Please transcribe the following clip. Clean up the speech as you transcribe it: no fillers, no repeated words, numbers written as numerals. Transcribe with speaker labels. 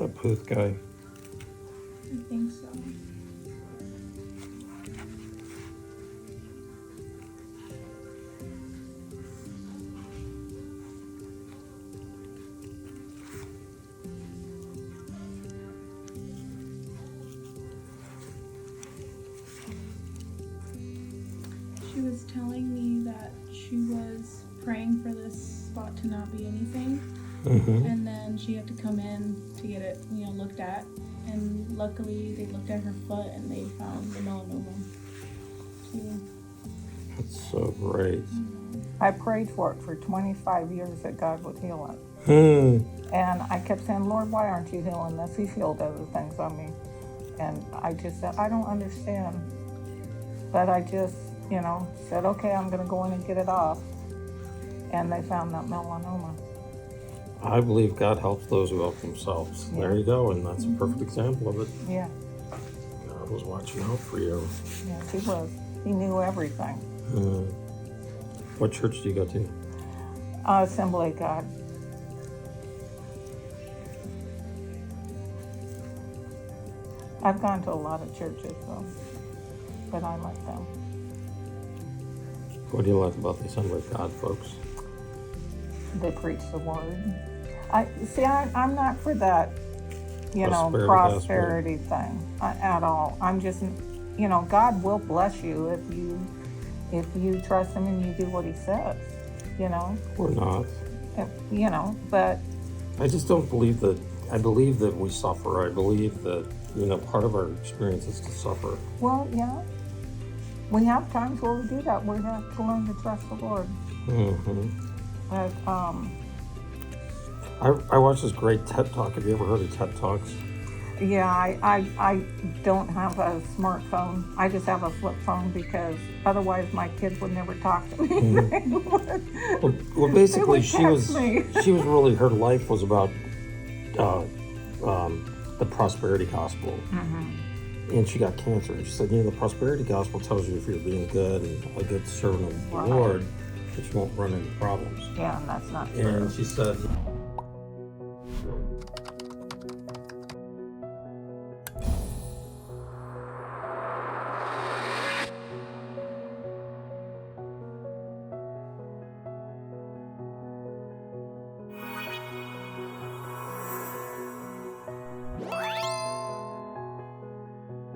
Speaker 1: that Puth guy?
Speaker 2: I think so. She was telling me that she was praying for this spot to not be anything, and then she had to come in to get it, looked at. And luckily, they looked at her foot and they found the melanoma. Too.
Speaker 1: That's so great.
Speaker 3: I prayed for it for 25 years that God would heal it. And I kept saying, Lord, why aren't you healing this? He's healed other things on me. And I just said, I don't understand. But I just, said, okay, I'm going to go in and get it off. And they found that melanoma.
Speaker 1: I believe God helps those who help themselves.
Speaker 3: Yeah.
Speaker 1: There you go, and that's a perfect example of it.
Speaker 3: Yeah.
Speaker 1: God was watching out for you.
Speaker 3: Yes, he was. He knew everything.
Speaker 1: What church do you go to?
Speaker 3: Assembly of God. I've gone to a lot of churches, though, but I like them.
Speaker 1: What do you like about the Assembly of God, folks?
Speaker 3: They preach the word. I'm not for that, prosperity thing at all. I'm just, God will bless you if you trust Him and you do what He says,
Speaker 1: Or not.
Speaker 3: But
Speaker 1: I just don't believe that. I believe that we suffer. I believe that, part of our experience is to suffer.
Speaker 3: well, yeah, we have times where we do that. We have to learn to trust the Lord. But
Speaker 1: I watched this great TED Talk. Have you ever heard of TED Talks?
Speaker 3: yeah, I don't have a smartphone. I just have a flip phone because otherwise my kids would never talk to me.
Speaker 1: Well, basically,
Speaker 3: They would text me.
Speaker 1: she was really, her life was about the prosperity gospel. And she got cancer. And she said, the prosperity gospel tells you if you're being good and a good servant of the Lord, that you won't run into problems.
Speaker 3: Yeah, and that's not true.
Speaker 1: And she said,